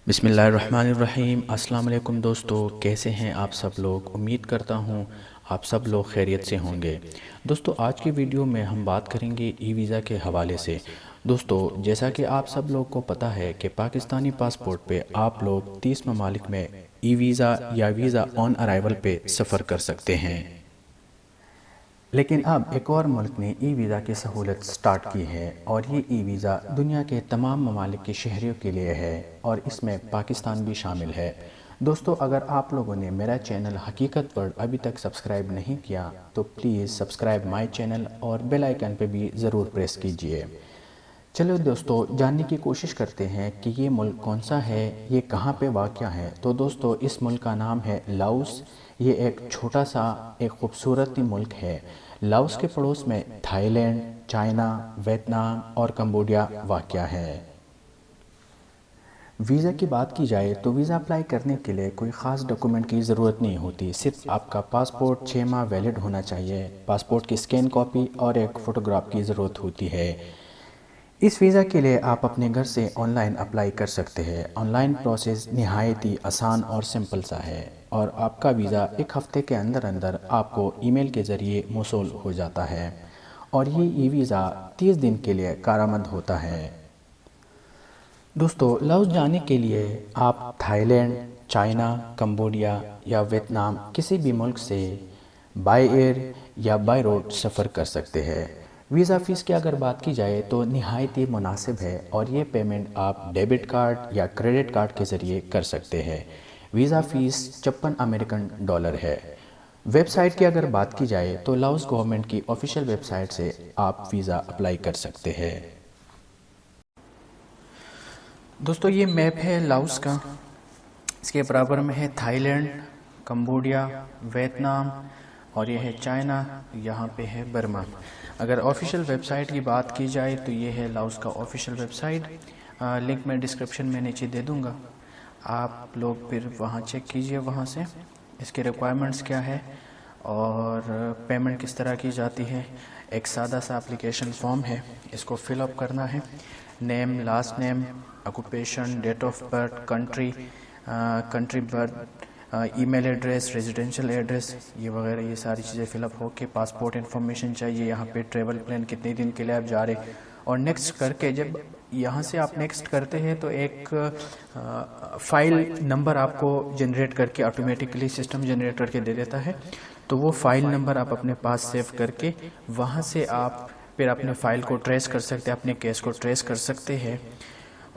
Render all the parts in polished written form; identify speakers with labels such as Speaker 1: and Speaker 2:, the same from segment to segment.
Speaker 1: بسم اللہ الرحمن الرحیم۔ السلام علیکم دوستو، کیسے ہیں آپ سب لوگ؟ امید کرتا ہوں آپ سب لوگ خیریت سے ہوں گے۔ دوستو آج کی ویڈیو میں ہم بات کریں گے ای ویزا کے حوالے سے۔ دوستو جیسا کہ آپ سب لوگ کو پتہ ہے کہ پاکستانی پاسپورٹ پہ آپ لوگ 30 ممالک میں ای ویزا یا ویزا آن ارائیول پہ سفر کر سکتے ہیں، لیکن اب ایک اور ملک نے ای ویزا کی سہولت سٹارٹ کی ہے، اور یہ ای ویزا دنیا کے تمام ممالک کے شہریوں کے لیے ہے، اور اس میں پاکستان بھی شامل ہے۔ دوستو اگر آپ لوگوں نے میرا چینل حقیقت ورلڈ ابھی تک سبسکرائب نہیں کیا تو پلیز سبسکرائب مائی چینل اور بیل آئیکن پہ بھی ضرور پریس کیجئے۔ چلو دوستو جاننے کی کوشش کرتے ہیں کہ یہ ملک کون سا ہے، یہ کہاں پہ واقع ہے۔ تو دوستو اس ملک کا نام ہے لاؤس۔ یہ ایک چھوٹا سا ایک خوبصورت ملک ہے۔ لاؤس کے پڑوس میں تھائی لینڈ، چائنا، ویتنام اور کمبوڈیا واقع ہے۔ ویزا کی بات کی جائے تو ویزا اپلائی کرنے کے لیے کوئی خاص ڈاکومنٹ کی ضرورت نہیں ہوتی، صرف آپ کا پاسپورٹ 6 ماہ ویلڈ ہونا چاہیے، پاسپورٹ کی اسکین کاپی اور ایک فوٹوگراف کی ضرورت ہوتی ہے۔ اس ویزا کے لیے آپ اپنے گھر سے آن لائن اپلائی کر سکتے ہیں۔ آن لائن پروسیس نہایت ہی آسان اور سمپل سا ہے، اور آپ کا ویزا ایک ہفتے کے اندر آپ کو ای میل کے ذریعے موصول ہو جاتا ہے، اور یہ ای ویزا 30 دن کے لیے کارآمد ہوتا ہے۔ دوستو لاؤس جانے کے لیے آپ تھائی لینڈ، چائنا، کمبوڈیا یا ویتنام کسی بھی ملک سے بائی ایئر یا بائی روڈ سفر کر سکتے ہیں۔ ویزا فیس کی اگر بات کی جائے تو نہایت ہی مناسب ہے، اور یہ پیمنٹ آپ ڈیبٹ کارڈ یا کریڈٹ کارڈ کے ذریعے کر سکتے ہیں۔ ویزا فیس 56 امریکن ڈالر ہے۔ ویب سائٹ کی اگر بات کی جائے تو لاؤس گورنمنٹ کی آفیشیل ویب سائٹ سے آپ ویزا اپلائی کر سکتے ہیں۔ دوستو یہ میپ ہے لاؤس کا، اس کے برابر میں ہے تھائی لینڈ، کمبوڈیا، ویتنام، اور یہ ہے چائنا، یہاں پہ ہے برما۔ اگر آفیشیل ویب سائٹ کی بات کی جائے تو یہ ہے لاؤس کا آفیشیل ویب سائٹ، لنک میں ڈسکرپشن میں نیچے دے دوں گا، آپ لوگ پھر وہاں چیک کیجئے وہاں سے اس کے ریکوائرمنٹس کیا ہے اور پیمنٹ کس طرح کی جاتی ہے۔ ایک سادہ سا اپلیکیشن فارم ہے، اس کو فل اپ کرنا ہے، name, last name, occupation, date of birth, country birth, email address, residential address, یہ وغیرہ یہ ساری چیزیں فل اپ ہو کے پاسپورٹ انفارمیشن چاہیے، یہاں پہ ٹریول پلان کتنے دن کے لیے آپ جا رہے، اور نیکسٹ کر کے جب یہاں سے آپ نیکسٹ کرتے ہیں تو ایک فائل نمبر آپ کو جنریٹ کر کے آٹومیٹکلی سسٹم جنریٹ کر کے دے دیتا ہے، تو وہ فائل نمبر آپ اپنے پاس سیو کر کے وہاں سے آپ پھر اپنے فائل کو ٹریس کر سکتے ہیں، اپنے کیس کو ٹریس کر سکتے ہیں۔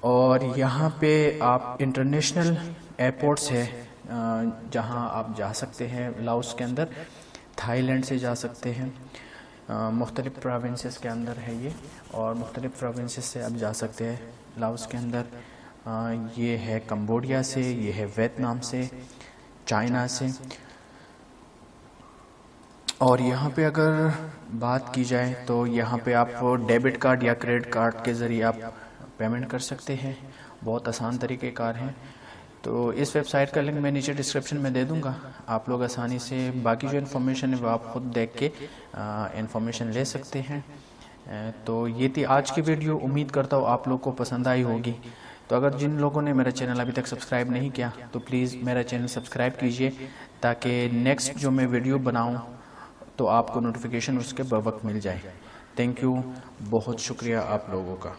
Speaker 1: اور یہاں پہ آپ انٹرنیشنل ایئرپورٹس ہے جہاں آپ جا سکتے ہیں لاؤس کے اندر، تھائی لینڈ سے جا سکتے ہیں، مختلف پروونسز کے اندر ہے یہ، اور مختلف پروونسز سے آپ جا سکتے ہیں لاؤس کے اندر۔ یہ ہے کمبوڈیا سے، یہ ہے ویتنام سے، چائنا سے، اور یہاں پہ اگر بات کی جائے تو یہاں پہ آپ ڈیبٹ کارڈ یا کریڈٹ کارڈ کے ذریعے آپ پیمنٹ کر سکتے ہیں، بہت آسان طریقہ کار ہیں۔ تو اس ویب سائٹ کا لنک میں نیچے ڈسکرپشن میں دے دوں گا، آپ لوگ آسانی سے باقی جو انفارمیشن ہے وہ آپ خود دیکھ کے انفارمیشن لے سکتے ہیں۔ تو یہ تھی آج کی ویڈیو، امید کرتا ہوں آپ لوگ کو پسند آئی ہوگی۔ تو اگر جن لوگوں نے میرا چینل ابھی تک سبسکرائب نہیں کیا تو پلیز میرا چینل سبسکرائب کیجئے، تاکہ نیکسٹ جو میں ویڈیو بناؤں تو آپ کو نوٹیفیکیشن اس کے بروقت مل جائے۔ تھینک یو، بہت شکریہ آپ لوگوں کا۔